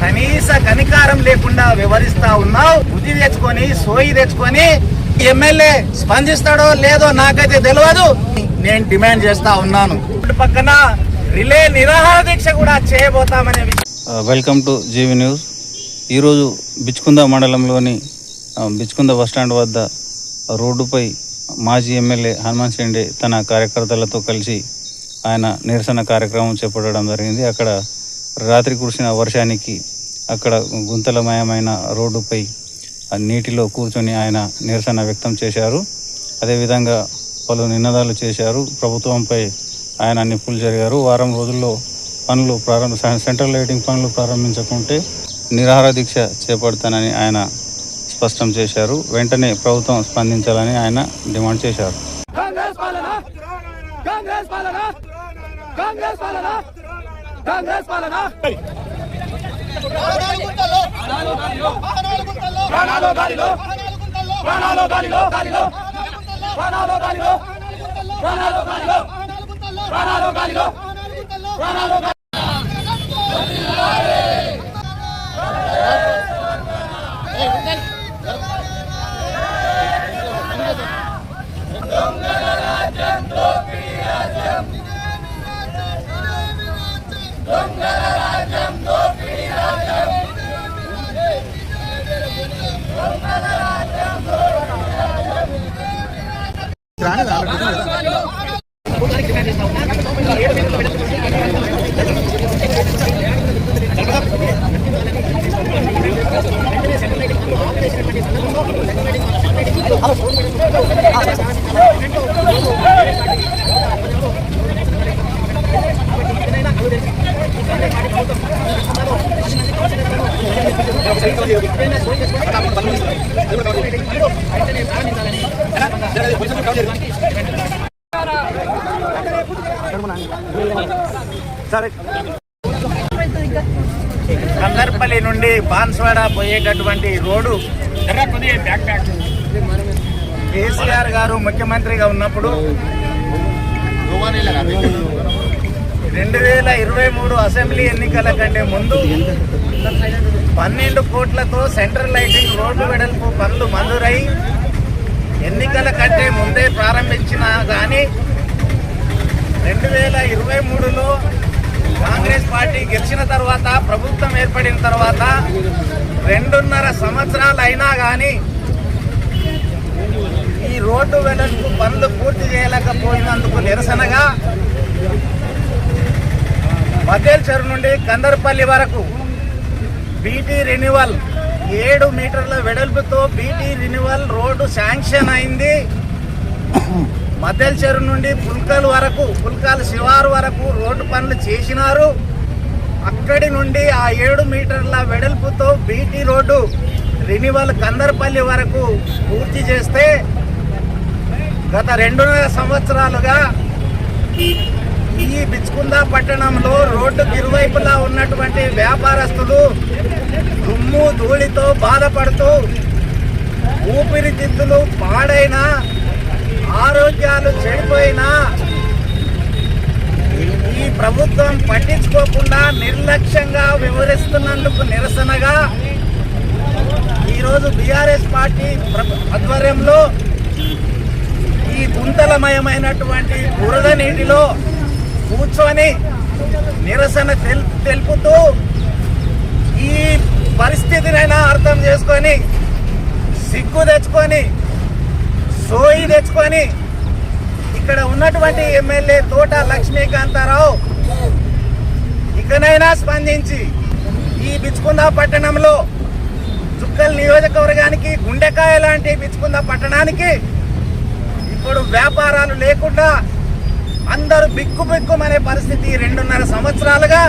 కనీస కనికారం లేకుండా వ్యవహరిస్తా ఉన్నావు. బుద్ధి తెచ్చుకొని సోయి తెచ్చుకొని ఎమ్మెల్యే స్పందిస్తాడో లేదో నాకైతే తెలియదు. నేను డిమాండ్ చేస్తా ఉన్నాను. పక్కన రిలే నిరాహార దీక్ష కూడా చేయబోతామనే. Welcome to GV news. ఈరోజు బిచ్కుంద మండలంలోని బిచ్కుంద బస్టాండ్ వద్ద రోడ్డుపై మాజీ ఎమ్మెల్యే హనుమంత్ షిండే తన కార్యకర్తలతో కలిసి ఆయన నిరసన కార్యక్రమం చేపట్టడం జరిగింది. అక్కడ రాత్రి కురిసిన వర్షానికి అక్కడ గుంతలమయమైన రోడ్డుపై నీటిలో కూర్చొని ఆయన నిరసన వ్యక్తం చేశారు. అదేవిధంగా పలు నినాదాలు చేశారు. ప్రభుత్వంపై ఆయన నిప్పులు జరిగారు. వారం రోజుల్లో పనులు సెంట్రల్ లైటింగ్ పనులు ప్రారంభించకుంటే నిరాహార దీక్ష చేపడతానని ఆయన స్పష్టం చేశారు. వెంటనే ప్రభుత్వం స్పందించాలని ఆయన డిమాండ్ చేశారు. కందర్పల్లి నుండి బాన్స్వాడ పోయేటటువంటి రోడ్డు కేసీఆర్ గారు ముఖ్యమంత్రిగా ఉన్నప్పుడు 2023 అసెంబ్లీ ఎన్నికల కంటే ముందు 12 కోట్లతో సెంట్రల్ లైటింగ్ రోడ్డు వెడల్పు పనులు మంజూరై ఎన్నికల కంటే ముందే ప్రారంభించిన కానీ 2023లో కాంగ్రెస్ పార్టీ గెలిచిన తర్వాత ప్రభుత్వం ఏర్పడిన తర్వాత 2.5 సంవత్సరాలు అయినా కానీ ఈ రోడ్డు వెడల్పు పనులు పూర్తి చేయలేకపోయినందుకు నిరసనగా మధ్యల్ చెరువు నుండి కందర్పల్లి వరకు బీటీ రెన్యువల్ 7 మీటర్ల వెడల్పుతో బీటీ రెన్యువల్ రోడ్డు శాంక్షన్ అయింది. మధ్యల్ చెరువు నుండి పుల్కాల శివారు వరకు రోడ్డు పనులు చేసినారు. అక్కడి నుండి ఆ 7 మీటర్ల వెడల్పుతో బీటీ రోడ్డు రెన్యువల్ కందర్పల్లి వరకు పూర్తి చేస్తే గత 2.5 సంవత్సరాలుగా ఈ బిచ్కుంద పట్టణంలో రోడ్డుకు ఇరువైపులా ఉన్నటువంటి వ్యాపారస్తులు దుమ్ము ధూళితో బాధపడుతూ ఊపిరితిత్తులు పాడైన ఆరోగ్యాలు చెడిపోయినా ఈ ప్రభుత్వం పట్టించుకోకుండా నిర్లక్ష్యంగా వ్యవహరిస్తున్నందుకు నిరసనగా ఈరోజు బీఆర్ఎస్ పార్టీ ఆధ్వర్యంలో ఈ గుంతలమయమైనటువంటి బురద నీటిలో కూర్చొని నిరసన తెలుపుతూ ఈ పరిస్థితినైనా అర్థం చేసుకొని సిగ్గు తెచ్చుకొని సోయి తెచ్చుకొని ఇక్కడ ఉన్నటువంటి ఎమ్మెల్యే తోట లక్ష్మీకాంతారావు ఇకనైనా స్పందించి ఈ బిచ్కుంద పట్టణంలో చుక్కల్ నియోజకవర్గానికి గుండెకాయ లాంటి బిచ్కుంద పట్టణానికి ఇప్పుడు వ్యాపారాలు లేకుండా అందరూ బిక్కుమనే పరిస్థితి 2.5 సంవత్సరాలుగా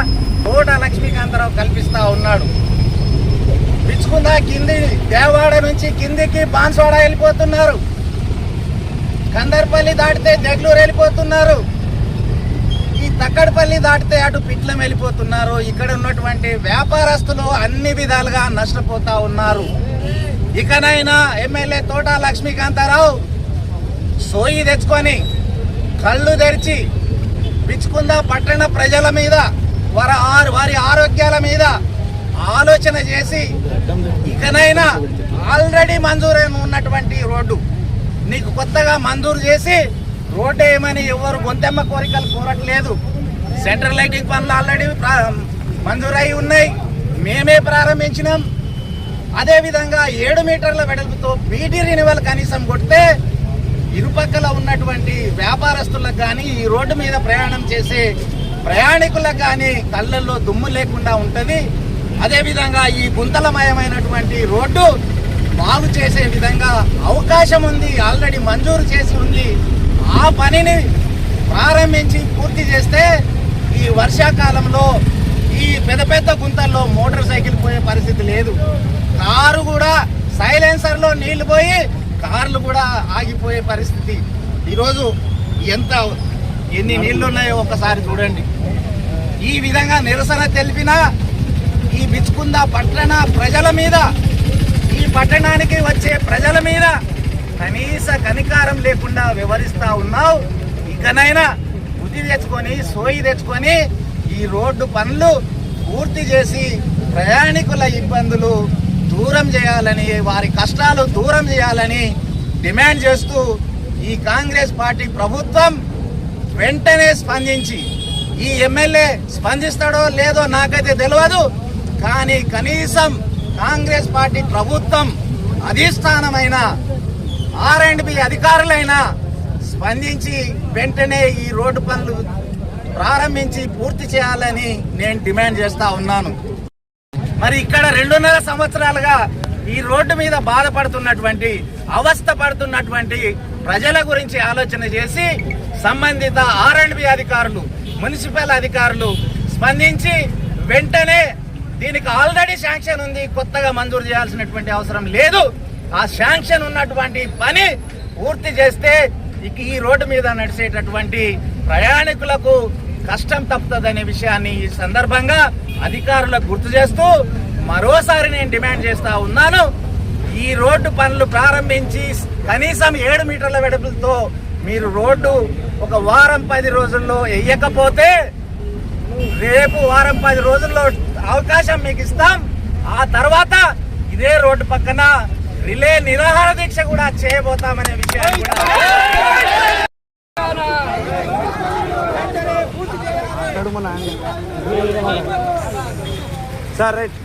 తోట లక్ష్మీకాంతారావు కల్పిస్తా ఉన్నాడు. బిచ్కుంద కింది దేవాడ నుంచి కిందికి బాన్స్వాడ వెళ్ళిపోతున్నారు. కందర్పల్లి దాటితే జగ్లూరు వెళ్ళిపోతున్నారు. ఈ తక్కడపల్లి దాటితే అటు పిట్లం వెళ్ళిపోతున్నారు. ఇక్కడ ఉన్నటువంటి వ్యాపారస్తులు అన్ని విధాలుగా నష్టపోతా ఉన్నారు. ఇకనైనా ఎమ్మెల్యే తోట లక్ష్మీకాంతారావు సోయి తెచ్చుకొని కళ్ళు తెరిచి బిచ్చుకుందా పట్టణ ప్రజల మీద వారి ఆరోగ్యాల మీద ఆలోచన చేసి ఇకనైనా ఆల్రెడీ మంజూరైన ఉన్నటువంటి రోడ్డు నీకు కొత్తగా మంజూరు చేసి రోడ్డు ఏమని ఎవరు గొంతెమ్మ కోరికలు కోరట్లేదు. సెంట్రల్ లైటింగ్ పనులు ఆల్రెడీ మంజూరై ఉన్నాయి, మేమే ప్రారంభించినాం. అదేవిధంగా 7 మీటర్ల వెడల్పుతో బీటీ రినివల్ కనీసం కొడితే ఇరుపక్కల ఉన్నటువంటి వ్యాపారస్తులకు కానీ ఈ రోడ్డు మీద ప్రయాణం చేసే ప్రయాణికులకు కానీ కళ్ళల్లో దుమ్ము లేకుండా ఉంటుంది. అదేవిధంగా ఈ గుంతలమయమైనటువంటి రోడ్డు బాగు చేసే విధంగా అవకాశం ఉంది, ఆల్రెడీ మంజూరు చేసి ఉంది. ఆ పనిని ప్రారంభించి పూర్తి చేస్తే ఈ వర్షాకాలంలో ఈ పెద్ద పెద్ద గుంతల్లో మోటార్ సైకిల్ పోయే పరిస్థితి లేదు. కారు కూడా సైలెన్సర్లో నీళ్లు పోయి కార్లు కూడా ఆగిపోయే పరిస్థితి. ఈరోజు ఎన్ని నీళ్లు ఉన్నాయో ఒకసారి చూడండి. ఈ విధంగా నిరసన తెలిపిన ఈ బిచ్చుకుంద పట్టణ ప్రజల మీద, ఈ పట్టణానికి వచ్చే ప్రజల మీద కనీస కనికారం లేకుండా వ్యవహరిస్తా ఉన్నావు. ఇకనైనా బుద్ధి తెచ్చుకొని సోయి తెచ్చుకొని ఈ రోడ్డు పనులు పూర్తి చేసి ప్రయాణికుల ఇబ్బందులు దూరం చేయాలని, వారి కష్టాలు దూరం చేయాలని డిమాండ్ చేస్తూ ఈ కాంగ్రెస్ పార్టీ ప్రభుత్వం వెంటనే స్పందించి, ఈ ఎమ్మెల్యే స్పందిస్తాడో లేదో నాకైతే తెలియదు, కానీ కనీసం కాంగ్రెస్ పార్టీ ప్రభుత్వం అధిష్టానమైన R&B అధికారులైనా స్పందించి వెంటనే ఈ రోడ్డు పనులు ప్రారంభించి పూర్తి చేయాలని నేను డిమాండ్ చేస్తా ఉన్నాను. మరి ఇక్కడ 2.5 సంవత్సరాలుగా ఈ రోడ్డు మీద బాధపడుతున్నటువంటి, అవస్థ పడుతున్నటువంటి ప్రజల గురించి ఆలోచన చేసి సంబంధిత R&B అధికారులు, మున్సిపల్ అధికారులు స్పందించి వెంటనే దీనికి ఆల్రెడీ శాంక్షన్ ఉంది, కొత్తగా మంజూరు చేయాల్సినటువంటి అవసరం లేదు. ఆ శాంక్షన్ ఉన్నటువంటి పని పూర్తి చేస్తే ఈ రోడ్డు మీద నడిచేటటువంటి ప్రయాణికులకు కష్టం తప్పుతుందనే విషయాన్ని ఈ సందర్భంగా అధికారులకు గుర్తు చేస్తూ మరోసారి నేను డిమాండ్ చేస్తా ఉన్నాను. ఈ రోడ్డు పనులు ప్రారంభించి కనీసం 7 మీటర్ల వెడల్పులతో మీరు రోడ్డు ఒక వారం 10 రోజుల్లో వేయకపోతే రేపు వారం 10 రోజుల్లో అవకాశం మీకు ఇస్తాం. ఆ తర్వాత ఇదే రోడ్డు పక్కన రిలే నిరాహార దీక్ష కూడా చేయబోతామనే విషయాన్ని సార్ రైట్